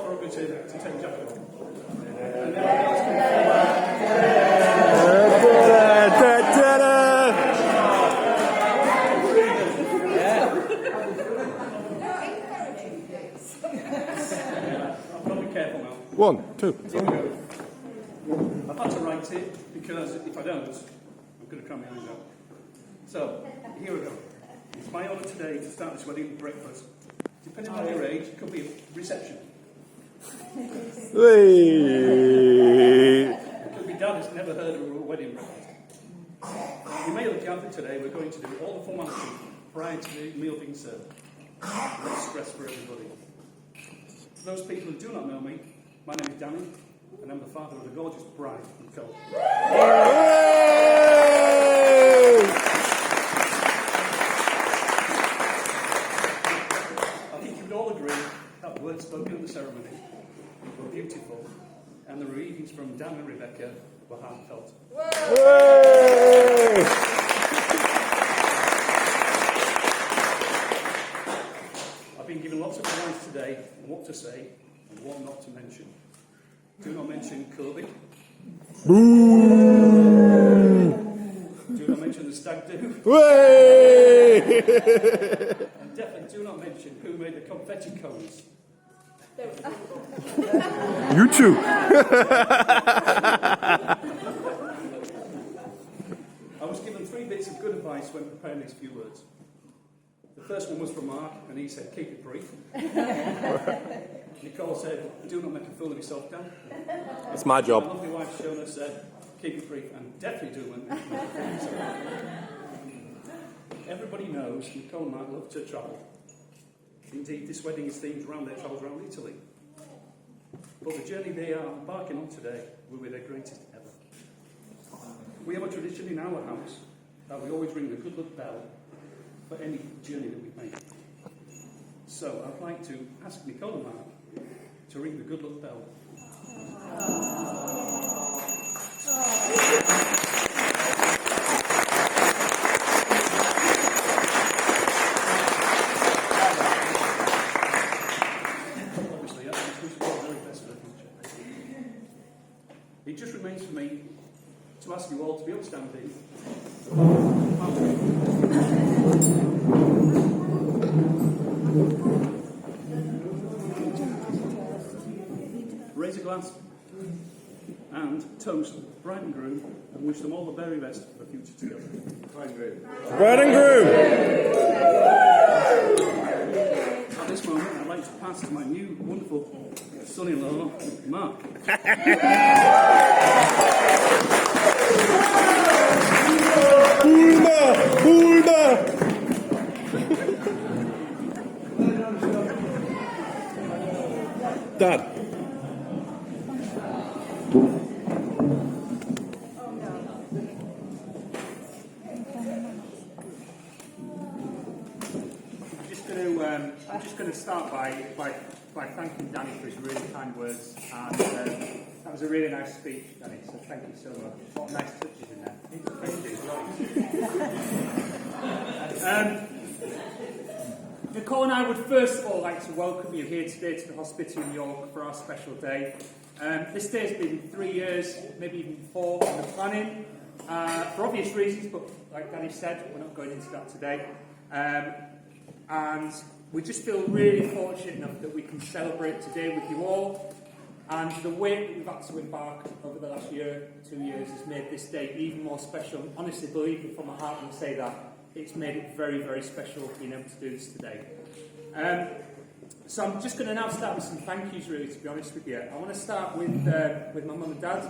for everybody to take jacket off. And I've got to be careful now. 1, 2. Here we go. I've had to write it because if I don't, I'm going to cram my eyes out. So, here we go. It's my honour today to start this wedding breakfast. Depending on your age, it could be a reception. Hey. It could be dad has never heard of a wedding breakfast. You may have gathered today, we're going to do all the formalities prior to the meal being served. Less stress for everybody. For those people who do not know me, my name is Danny, and I'm the father of a gorgeous bride, Nicole. I think you would all agree that the words spoken at the ceremony were beautiful, and the readings from Dan and Rebecca were heartfelt. I've been given lots of advice today on what to say and what not to mention. Do not mention COVID. Do not mention the stag do. And definitely do not mention who made the confetti cones. You too. I was given 3 bits of good advice when preparing these few words. The first one was from Mark, and he said, keep it brief. Nicole said, do not make a fool of yourself, Dan. It's my job. My lovely wife, Shona, said, keep it brief, and definitely do make a fool of yourself. Everybody knows Nicole and Mark love to travel. Indeed, this wedding is themed around their travels around Italy. But the journey they are embarking on today will be their greatest ever. We have a tradition in our house that we always ring the good luck bell for any journey that we make. So I'd like to ask Nicole and Mark to ring the good luck bell. Obviously, I think we should do the very best for the future. It just remains for me to ask you all to be upstanding. Raise a glass and toast bride and groom and wish them all the very best for the future together. Bride and groom. Bride and groom. At this moment, I'd like to pass to my new wonderful son-in-law, Mark. Bulmer. Dad. I'm just going to start by thanking Danny for his really kind words, and that was a really nice speech, Danny, so thank you so much. What nice touches in there. Thank you. Nicole and I would first of all like to welcome you here today to the Hospital in York for our special day. This day has been 3 years, maybe even 4 in the planning, for obvious reasons, but like Danny said, we're not going into that today. And we just feel really fortunate enough that we can celebrate today with you all. And the way that we've had to embark over the last 2 years, has made this day even more special. Honestly, believe me from my heart when I say that, it's made it very, very special being able to do this today. So I'm just going to now start with some thank yous, really, to be honest with you. I want to start with my mum and dad.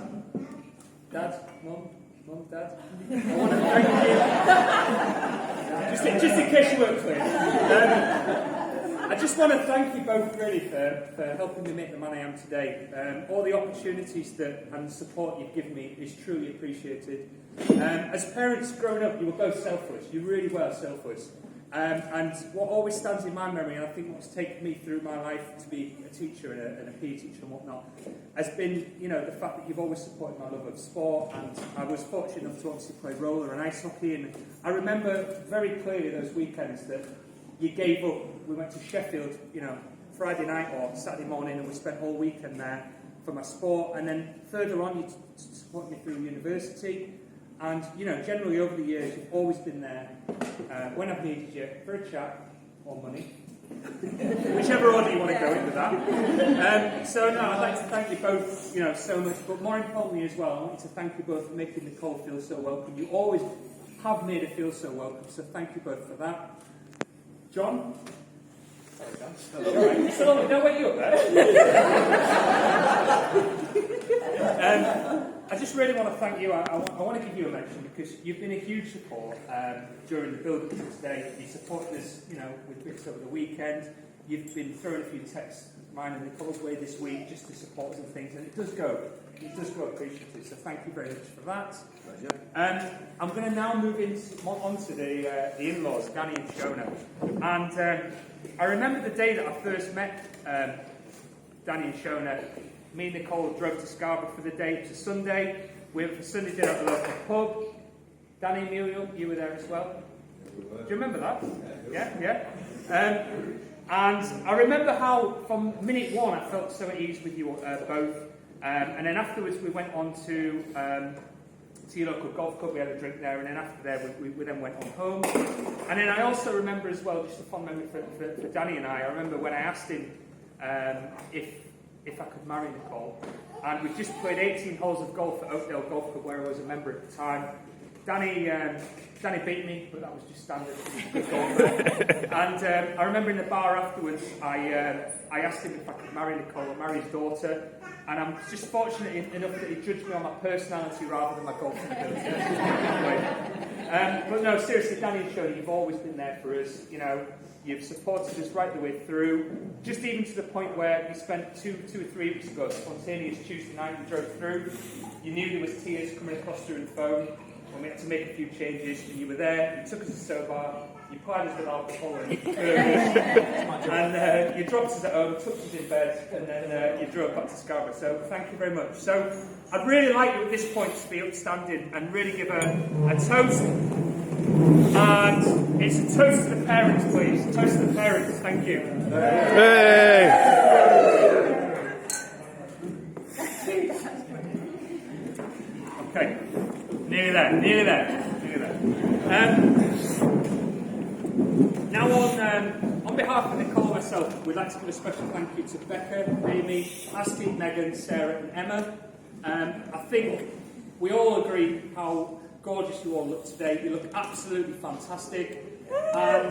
Dad, mum, dad. I want to thank you. Just in case you weren't clear. I just want to thank you both really for helping me make the man I am today. All the opportunities and support you've given me is truly appreciated. As parents growing up, you were both selfless. You really were selfless. And what always stands in my memory, and I think what's taken me through my life to be a teacher and a PE teacher and whatnot, has been, the fact that you've always supported my love of sport. And I was fortunate enough to obviously play roller and ice hockey. And I remember very clearly those weekends that you gave up. We went to Sheffield, Friday night or Saturday morning, and we spent all weekend there for my sport. And then further on, you supported me through university. And, you know, generally over the years, you've always been there when I've needed you for a chat or money. Whichever order you want to go in with that. So, no, I'd like to thank you both, you know, so much. But more importantly as well, I want to thank you both for making Nicole feel so welcome. You always have made her feel so welcome. So thank you both for that. John? Sorry, John. Hello. Right. You still on? Don't wake you up there. I just really want to thank you. I want to give you a mention because you've been a huge support during the build-up to today. You supported us, you know, with bits over the weekend. You've been throwing a few texts, mine and Nicole's way this week, just to support us and things, and it does go appreciative. So thank you very much for that. Pleasure. I'm going to now move on to the in-laws, Danny and Shona. And I remember the day that I first met Danny and Shona. Me and Nicole drove to Scarborough for the day. It was a Sunday. We went for Sunday dinner at the local pub. Danny, Emilio, you were there as well. Do you remember that? Yeah. And I remember how from minute one I felt so at ease with you both. And then afterwards we went on to your local golf club. We had a drink there, and then after there we then went on home. And then I also remember as well, just a fond memory for Danny and I remember when I asked him if I could marry Nicole. And we just played 18 holes of golf at Oakdale Golf Club, where I was a member at the time. Danny beat me, but that was just standard. Good golfer. And I remember in the bar afterwards, I asked him if I could marry Nicole or marry his daughter. And I'm just fortunate enough that he judged me on my personality rather than my golfing ability. But no, seriously, Danny and Shona, you've always been there for us. You know, you've supported us right the way through. Just even to the point where we spent two or 3 weeks ago, spontaneous Tuesday night, we drove through. You knew there was tears coming across through the phone. And we had to make a few changes, and you were there. You took us to Sober Bar. You plied us with alcohol and burgers, and you dropped us at home, took us in bed, and then you drove back to Scarborough. So thank you very much. So I'd really like you at this point to be upstanding and really give a toast. And it's a toast to the parents, please. A toast to the parents. Thank you. Hey! Okay. Nearly there. Now on behalf of Nicole and myself, we'd like to give a special thank you to Becca, Amy, Asti, Megan, Sarah and Emma. I think we all agree how gorgeous you all look today. You look absolutely fantastic. And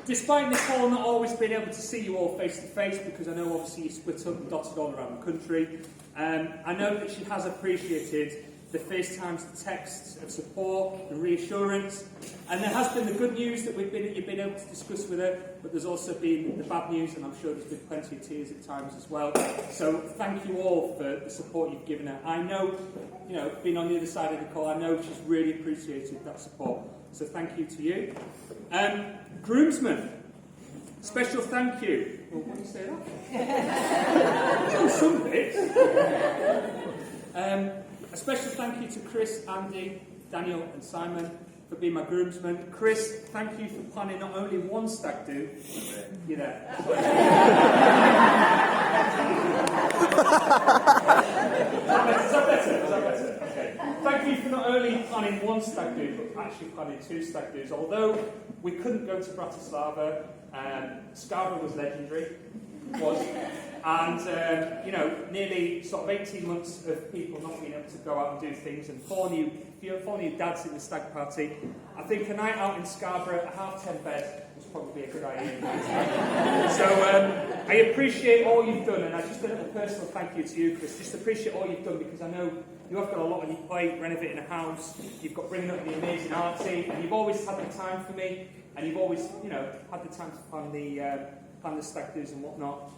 despite Nicole not always being able to see you all face to face, because I know obviously you're split up and dotted all around the country, I know that she has appreciated the FaceTimes, the texts of support, the reassurance, and there has been the good news that you've been able to discuss with her, but there's also been the bad news, and I'm sure there's been plenty of tears at times as well. So thank you all for the support you've given her. I know, you know, being on the other side of Nicole, I know she's really appreciated that support. So thank you to you. Groomsmen, special thank you. Well, why do you say that? Some bits. A special thank you to Chris, Andy, Daniel and Simon for being my groomsmen. Chris, thank you for planning not only one stag do, you're there. Is that better? Okay. Thank you for not only planning one stag do, but actually planning 2 stag do's. Although we couldn't go to Bratislava, Scarborough was legendary. And, you know, nearly sort of 18 months of people not being able to go out and do things, and 4 new dads in the stag party. I think a night out in Scarborough, a 10:30 bed was probably a good idea. So I appreciate all you've done, and I just did a personal thank you to you, Chris. Just appreciate all you've done, because I know you have got a lot on your plate, renovating a house, you've got bringing up the amazing arty, and you've always had the time for me, and you've always, you know, had the time to plan the stag do's and whatnot.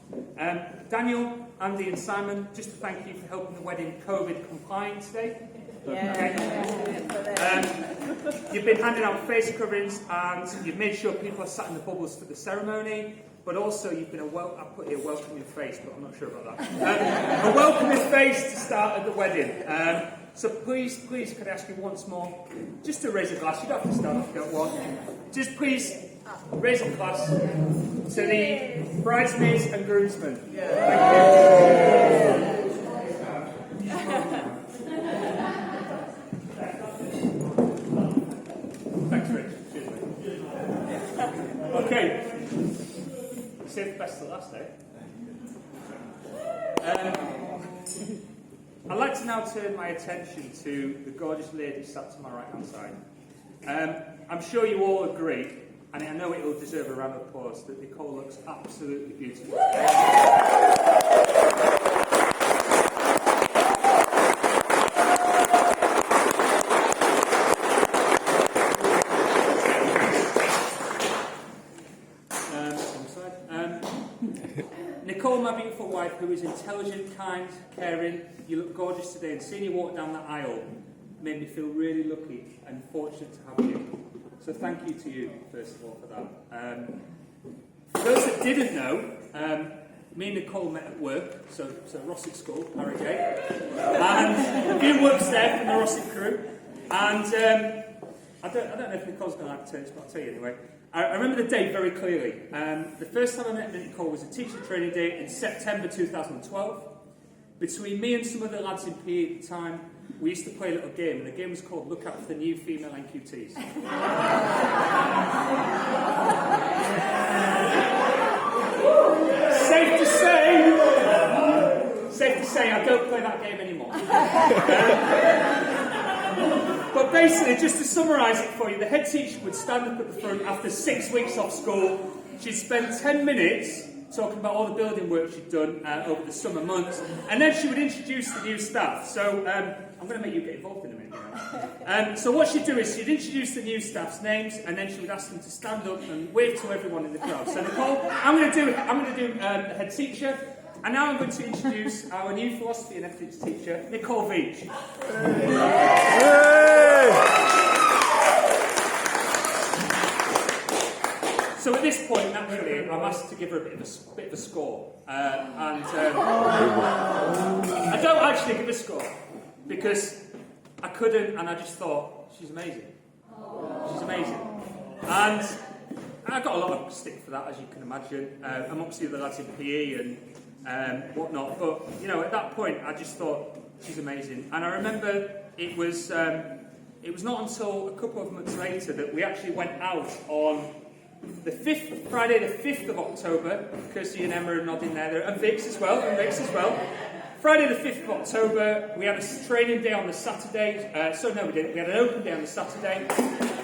Daniel, Andy and Simon, just to thank you for helping the wedding COVID compliant today. You've been handing out face coverings, and you've made sure people are sat in the bubbles for the ceremony, but also you've been I put here welcoming face, but I'm not sure about that. A welcoming face to start at the wedding. So please, could I ask you once more, just to raise a glass, you don't have to stand if you don't want. Just please raise a glass to the bridesmaids and groomsmen. Thank you. Thanks, Rich. Cheers, mate. Okay. Save the best to last, eh? I'd like to now turn my attention to the gorgeous lady sat to my right-hand side. I'm sure you all agree, and I know it will deserve a round of applause, that Nicole looks absolutely beautiful. Nicole, my beautiful wife, who is intelligent, kind, caring, you look gorgeous today, and seeing you walk down that aisle made me feel really lucky and fortunate to have you. So thank you to you, first of all, for that. For those that didn't know, me and Nicole met at work, so Rossett School, Harrogate, and a few works there from the Rossett crew, and I don't know if Nicole's going to like to turn this, but I'll tell you anyway. I remember the day very clearly. The first time I met Nicole was a teacher training day in September 2012. Between me and some of the lads in PE at the time, we used to play a little game, and the game was called Look Out for the New Female NQTs. Safe to say, I don't play that game anymore. But basically, just to summarise it for you, the head teacher would stand up at the front after 6 weeks off school. She'd spend 10 minutes talking about all the building work she'd done over the summer months, and then she would introduce the new staff. So I'm going to make you get involved in a minute. So what she'd do is she'd introduce the new staff's names, and then she would ask them to stand up and wave to everyone in the crowd. So Nicole, I'm going to do the head teacher. And now I'm going to introduce our new philosophy and ethics teacher, Nicole Veitch. So at this point, naturally, I'm asked to give her a bit of a score. I don't actually give a score, because I couldn't, and I just thought, she's amazing. She's amazing. And I got a lot of stick for that, as you can imagine, amongst the other lads in PE and whatnot. But, you know, at that point, I just thought, she's amazing. And I remember it was not until a couple of months later that we actually went out on the Friday the 5th of October. Kirsty and Emma are nodding there, and Vix as well, Friday the 5th of October, we had a training day on the Saturday. No, we didn't. We had an open day on the Saturday.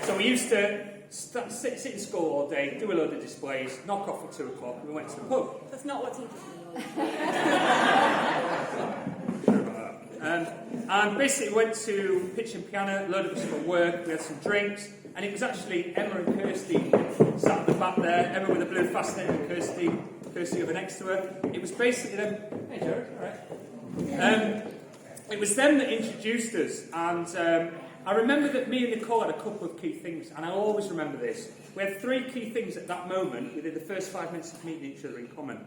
So we used to sit in school all day, do a load of displays, knock off at 2 o'clock, and we went to the pub. That's not what teachers mean. And basically went to pitch and piano, a load of us for work, we had some drinks, and it was actually Emma and Kirsty sat at the back there, Emma with a blue fascinator and Kirsty over next to her. It was basically them. Hey Jared, alright. It was them that introduced us, and I remember that me and Nicole had a couple of key things, and I'll always remember this. We had 3 key things at that moment within the first 5 minutes of meeting each other in common.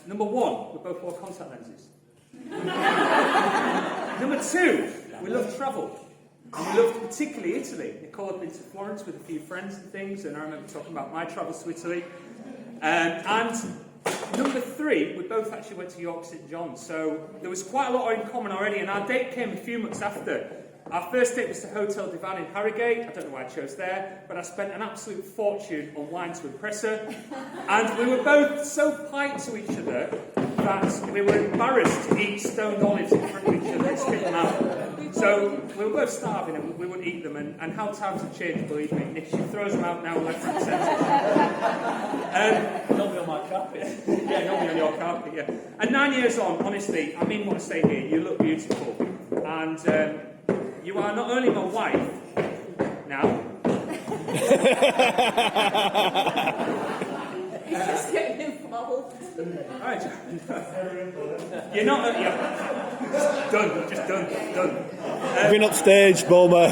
Number 1, we both wore contact lenses. Number 2, we loved travel. And we loved particularly Italy. Nicole had been to Florence with a few friends and things, and I remember talking about my travels to Italy. And number 3, we both actually went to York St John's, so there was quite a lot in common already, and our date came a few months after. Our first date was to Hotel Divan in Harrogate. I don't know why I chose there, but I spent an absolute fortune on wine to impress her. And we were both so polite to each other that we were embarrassed to eat stoned olives in front of each other and spit them out. So we were both starving and we wouldn't eat them. And how times have changed, believe me. Nick, she throws them out now left and centre. Not me on my carpet. Yeah, not me on your carpet, yeah. And 9 years on, honestly, I mean what I say here, you look beautiful. And you are not only my wife now. He's just getting involved. Alright. You're not only... Just done. Been upstage, Bulmer.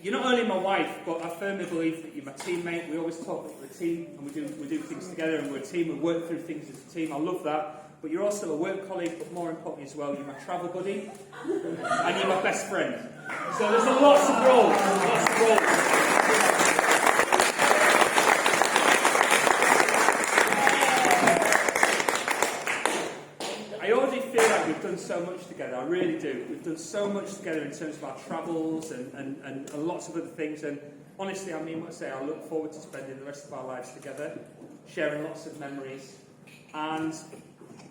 You're not only my wife, but I firmly believe that you're my teammate. We always talk that we're a team, and we do things together, and we're a team, we work through things as a team. I love that. but you're also a work colleague, but more importantly as well, you're my travel buddy, and you're my best friend. So there's lots of roles, I already feel like we've done so much together, I really do. We've done so much together in terms of our travels and lots of other things, and honestly, I mean what I say, I look forward to spending the rest of our lives together, sharing lots of memories. And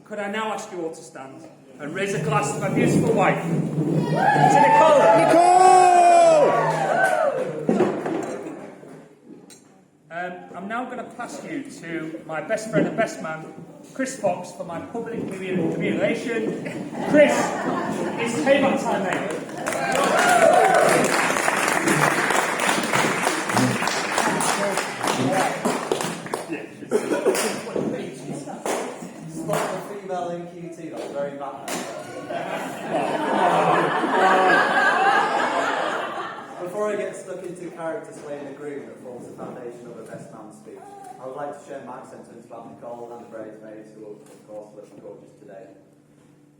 could I now ask you all to stand and raise a glass to my beautiful wife, to Nicole! I'm now going to pass you to my best friend and best man, Chris Fox, for my public humiliation. Chris, it's payback time, mate. Spot the female in QT, that's very bad. Before I get stuck into character slaying the groom that forms the foundation of a best man speech, I would like to share Mark's sentiments about Nicole and the bridesmaids who will, of course, look gorgeous today.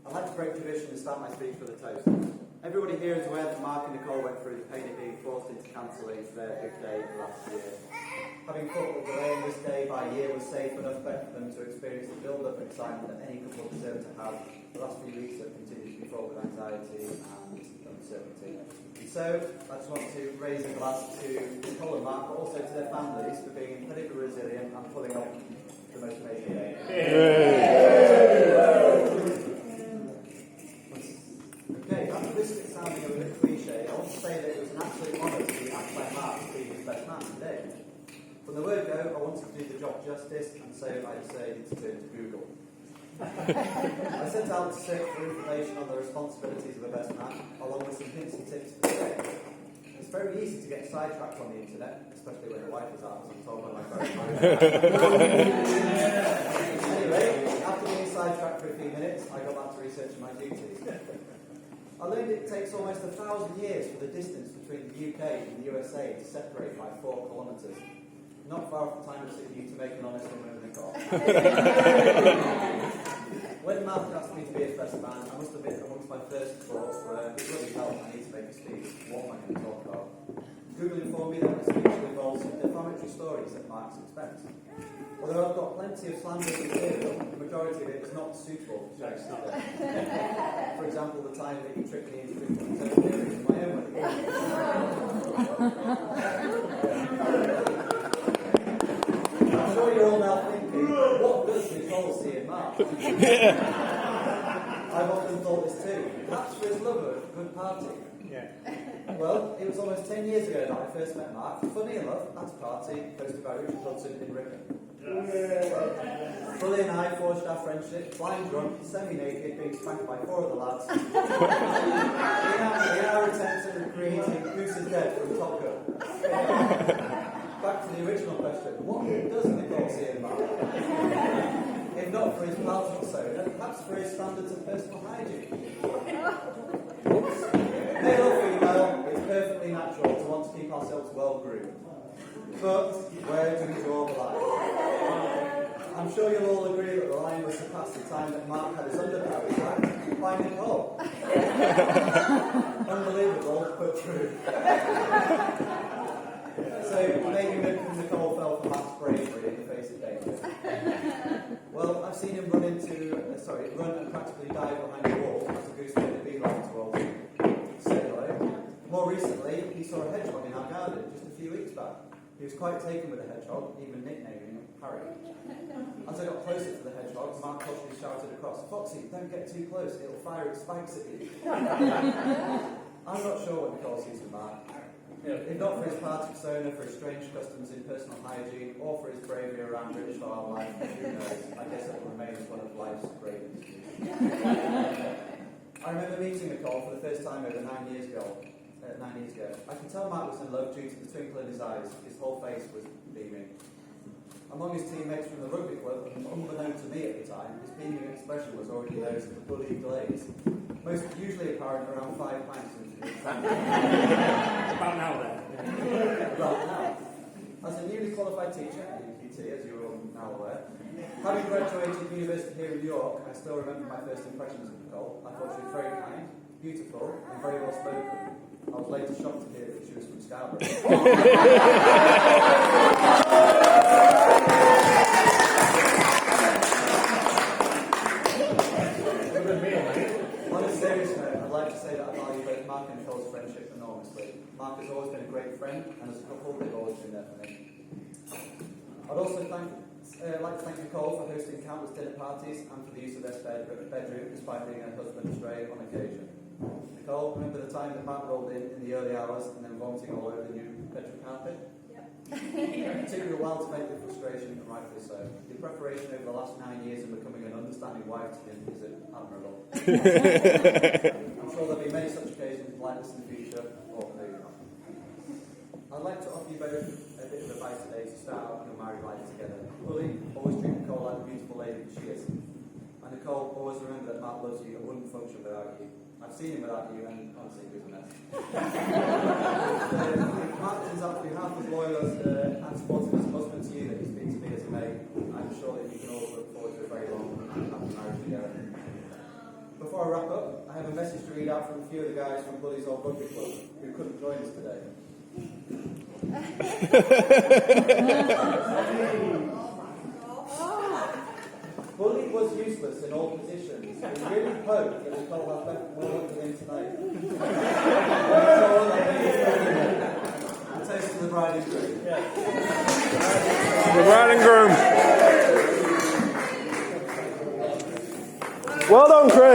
I'd like to break tradition and start my speech with a toast. Everybody here is aware that Mark and Nicole went through the pain of being forced into cancelling their big day last year. Having thought that delaying this day by a year was safe enough bet for them to experience the build-up and excitement that any couple deserve to have, the last few weeks have continued to be fraught with anxiety and uncertainty. And so, I just want to raise a glass to Nicole and Mark, but also to their families for being incredibly resilient and pulling off the most amazing day. Okay, after this sounding a bit cliche, I want to say that it was an absolute honour to be asked by Mark to be his best man today. From the word go, I wanted to do the job justice, and so I decided to turn to Google. I set out to search for information on the responsibilities of a best man, along with some hints and tips for the day. It's very easy to get sidetracked on the internet, especially when your wife is out, as I'm told by my phone. Anyway, after being sidetracked for a few minutes, I got back to researching my duties. I learned it takes almost 1,000 years for the distance between the UK and the USA to separate by 4 kilometres. Not far off the time it took you to make an honest woman of Nicole. When Mark asked me to be his best man, I must admit amongst my first thoughts were, bloody hell, I need to make a speech. What am I going to talk about? Google informed me that my speech will involve some defamatory stories at Mark's expense. Although I've got plenty of slanderous material, the majority of it is not suitable to share. For example, the time that you tricked me into drinking earrings in my own wedding. I'm sure you're all now thinking, what does Nicole see in Mark? I've often thought this too. Perhaps for his love of a good party. Yeah. Well, it was almost 10 years ago that I first met Mark. Funny enough, at a party hosted by Richard Hudson in Ripon. Bully and I forged our friendship, flying drunk, semi-naked, being spanked by 4 of the lads. in our attempt at recreating Goose is Dead from Top Gun. Back to the original question, what does Nicole see in Mark? If not for his plasma soda, perhaps for his standards of personal hygiene. Male or female, it's perfectly natural to want to keep ourselves well groomed. But where do we draw the line? I'm sure you'll all agree that the line was surpassed the time that Mark had his undercarriage racked by Nicole. Unbelievable, but true. So maybe Nicole fell for Mark's bravery in the face of danger. Well, I've seen him run and practically dive behind a wall as a goose made a beeline towards him. Say hello. More recently, he saw a hedgehog in our garden just a few weeks back. He was quite taken with the hedgehog, even nicknaming him Harry. As I got closer to the hedgehog, Mark cautiously shouted across, "Foxy, don't get too close, it'll fire its spikes at you." I'm not sure what Nicole sees in Mark. If not for his party persona, for his strange customs in personal hygiene, or for his bravery around British wildlife, who knows? I guess it will remain as one of life's great mysteries. I remember meeting Nicole for the first time over 9 years ago. I could tell Mark was in love due to the twinkle in his eyes. His whole face was beaming. Among his teammates from the rugby club, unbeknown to me at the time, his beaming expression was already those of the bully glaze, most usually apparent around 5 pints into the About now then. About now. As a newly qualified teacher, PPT, as you're all now aware. Having graduated university here in York, I still remember my first impressions of Nicole. I thought she was very kind, beautiful, and very well spoken. I was later shocked to hear that she was from Scarborough. On a serious note, I'd like to say that I value both Mark and Nicole's friendship enormously. Mark has always been a great friend, and as a couple, they've always been there for me. I'd also like to thank Nicole for hosting countless dinner parties and for the use of their spare bedroom, despite being her husband astray on occasion. Nicole, remember the time that Matt rolled in the early hours and then vomiting all over the new bedroom carpet? It took you a while to make the frustration, and rightfully so. Your preparation over the last 9 years in becoming an understanding wife to him is admirable. I'm sure there'll be many such occasions like this in the future, or maybe not. I'd like to offer you both a bit of advice today to start out your married life together. Bully, always treat Nicole like the beautiful lady that she is. And Nicole, always remember that Matt loves you and wouldn't function without you. I've seen him without you, and honestly, he was a mess. Matt turns out to be half as loyal and supportive as a husband to you that he speaks to me as a mate. I'm sure that you can all look forward to a very long and happy marriage together. Before I wrap up, I have a message to read out from a few of the guys from Bully's old rugby club who couldn't join us today. Bully was useless in all positions. We really hope that Nicole has better work with him tonight. A taste of the bride and groom. The bride and groom. Well done, Chris.